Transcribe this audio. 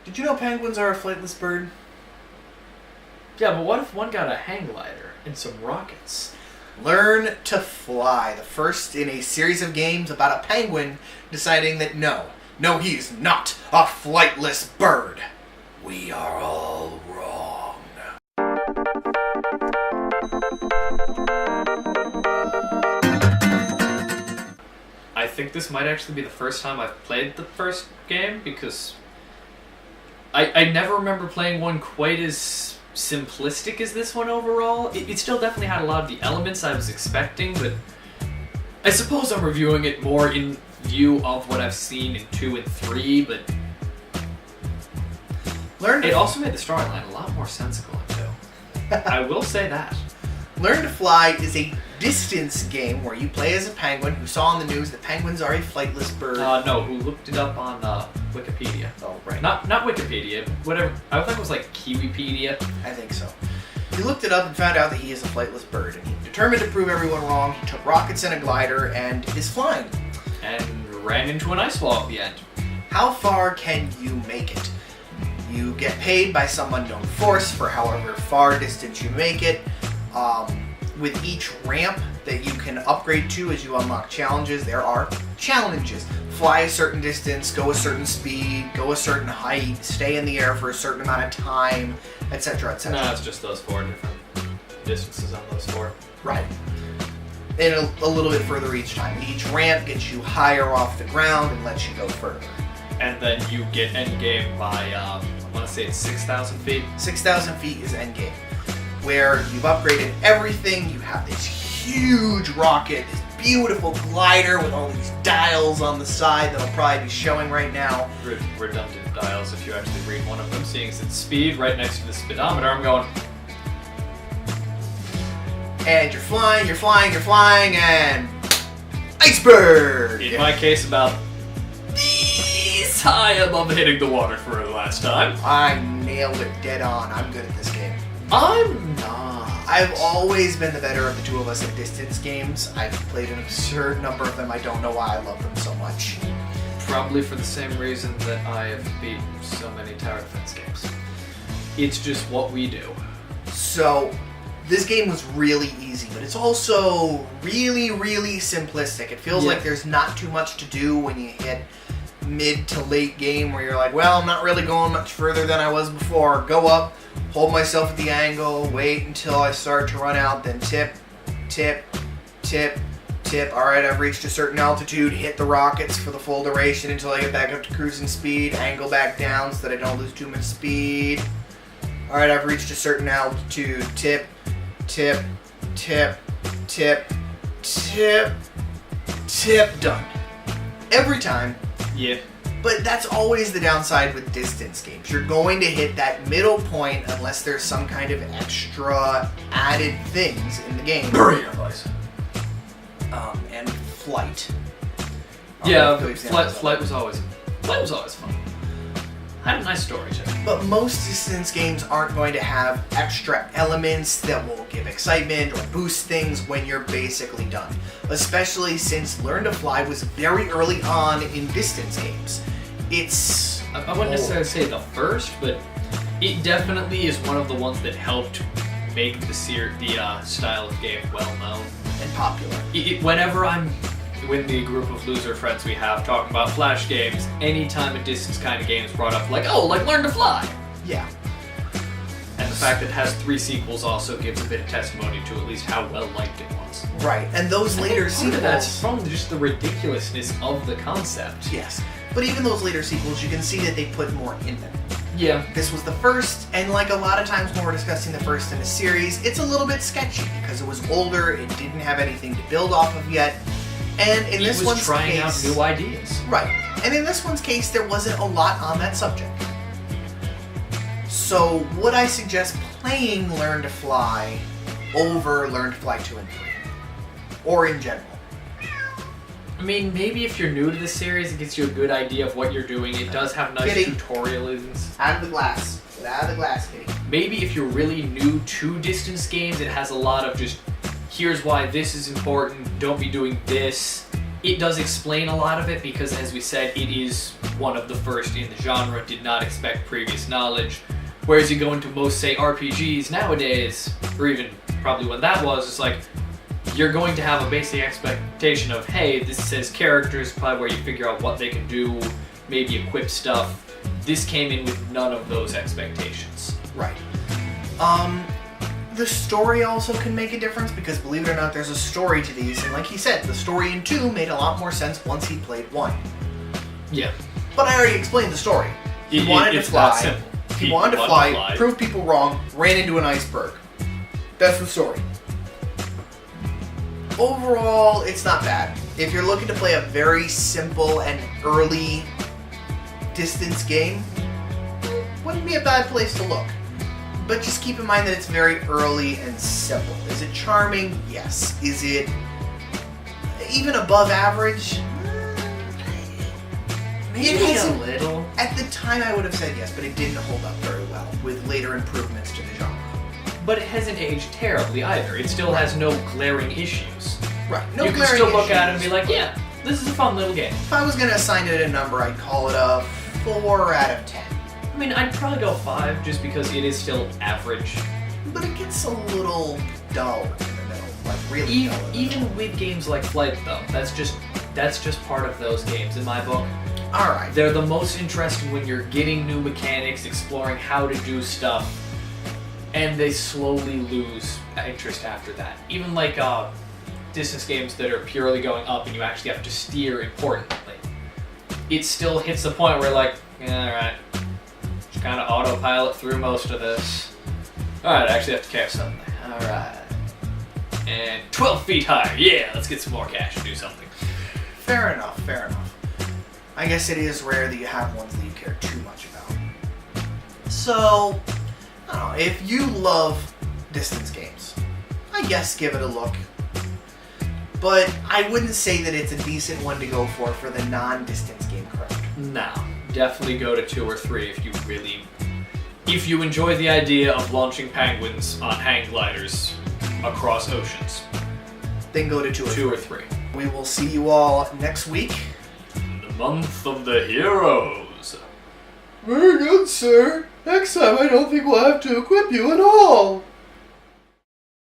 Did you know penguins are a flightless bird? Yeah, but what if one got a hang glider and some rockets? Learn to Fly, the first in a series of games about a penguin deciding that no, he is not a flightless bird. We are all wrong. I think this might actually be the first time I've played the first game, because I never remember playing one quite as simplistic as this one overall. It still definitely had a lot of the elements I was expecting, but I suppose I'm reviewing it more in view of what I've seen in 2 and 3, but it also made the storyline a lot more sensible in 2. I will say that. Learn to Fly is a distance game where you play as a penguin who saw on the news that penguins are a flightless bird. No, who looked it up on Wikipedia. Oh, right. Not Wikipedia, whatever. I think it was like Kiwipedia. I think so. He looked it up and found out that he is a flightless bird, and he determined to prove everyone wrong. He took rockets and a glider and is flying. And ran into an ice wall at the end. How far can you make it? You get paid by some unknown force for however far distance you make it. With each ramp that you can upgrade to as you unlock challenges, there are challenges. Fly a certain distance, go a certain speed, go a certain height, stay in the air for a certain amount of time, etc., etc. No, it's just those 4 different distances on those 4. Right. And a little bit further each time. Each ramp gets you higher off the ground and lets you go further. And then you get endgame by, I want to say it's 6,000 feet. 6,000 feet is endgame, where you've upgraded everything. You have this huge rocket, this beautiful glider with all these dials on the side that'll probably be showing right now. Redundant dials if you actually read one of them, seeing as it's speed right next to the speedometer. I'm going... And you're flying, and... iceberg! In my case, about this high above hitting the water for the last time. I nailed it dead on. I'm good at this game. I'm not. I've always been the better of the two of us at distance games. I've played an absurd number of them. I don't know why I love them so much. Probably for the same reason that I have beat so many tower defense games. It's just what we do. So, this game was really easy, but it's also really, really simplistic. It feels like there's not too much to do when you hit mid to late game where you're like, well, I'm not really going much further than I was before. Go up, hold myself at the angle, wait until I start to run out, then tip, tip, tip, tip. Alright, I've reached a certain altitude, hit the rockets for the full duration until I get back up to cruising speed, angle back down so that I don't lose too much speed. Alright, I've reached a certain altitude, tip, tip, tip, tip, tip, tip, done. Every time. Yeah. But that's always the downside with distance games. You're going to hit that middle point unless there's some kind of extra added things in the game. Hurry up, guys. And flight. Yeah, flight was always fun. Had a nice story to it. But most distance games aren't going to have extra elements that will give excitement or boost things when you're basically done. Especially since Learn to Fly was very early on in distance games. I wouldn't necessarily say the first, but it definitely is one of the ones that helped make the style of game well known and popular. Whenever I'm with the group of loser friends we have talking about Flash games, anytime a distance kind of game is brought up, like Learn to Fly. Yeah. And the fact that it has 3 sequels also gives a bit of testimony to at least how well liked it was. Right, and those later sequels... That's from just the ridiculousness of the concept. Yes, but even those later sequels, you can see that they put more in them. Yeah. This was the first, and like a lot of times when we're discussing the first in a series, it's a little bit sketchy because it was older, it didn't have anything to build off of yet, and in this one's case... It was trying out new ideas. Right, and in this one's case, there wasn't a lot on that subject. So, would I suggest playing Learn to Fly over Learn to Fly 2 and 3? Or in general? I mean, maybe if you're new to the series, it gives you a good idea of what you're doing. It does have nice tutorials. Out of the glass. Get out of the glass, kitty. Maybe if you're really new to distance games, it has a lot of just, here's why this is important, don't be doing this. It does explain a lot of it because, as we said, it is one of the first in the genre, did not expect previous knowledge. Whereas you go into most, say, RPGs nowadays, or even probably when that was, it's like, you're going to have a basic expectation of, hey, this says characters, probably where you figure out what they can do, maybe equip stuff. This came in with none of those expectations. Right. The story also can make a difference because, believe it or not, there's a story to these, and like he said, the story in 2 made a lot more sense once he played 1. Yeah. But I already explained the story. He wanted to fly. That simple. He wanted to fly, prove people wrong, ran into an iceberg. That's the story. Overall, it's not bad. If you're looking to play a very simple and early distance game, wouldn't be a bad place to look. But just keep in mind that it's very early and simple. Is it charming? Yes. Is it even above average? Maybe a little. At the time I would have said yes, but it didn't hold up very well with later improvements to the genre. But it hasn't aged terribly either. It still has no glaring issues. Right. No you glaring can still look issues, at it and be like, yeah, this is a fun little game. If I was going to assign it a number, I'd call it a 4 out of 10. I mean, I'd probably go 5 just because it is still average. But it gets a little dull in the middle. Like, really dull. Even with games like Flight, though, that's just part of those games in my book. Alright. They're the most interesting when you're getting new mechanics, exploring how to do stuff, and they slowly lose interest after that. Even like distance games that are purely going up and you actually have to steer importantly. It still hits the point where like, yeah, alright, just kind of autopilot through most of this. Alright, I actually have to catch something. Alright. And 12 feet higher, yeah, let's get some more cash and do something. Fair enough, fair enough. I guess it is rare that you have ones that you care too much about. So, I don't know, if you love distance games, I guess give it a look. But I wouldn't say that it's a decent one to go for the non-distance game crowd. No, definitely go to 2 or 3 if you enjoy the idea of launching penguins on hang gliders across oceans. Then go to 2 or 3. We will see you all next week. The month of the heroes. Very good, sir. Next time I don't think we'll have to equip you at all.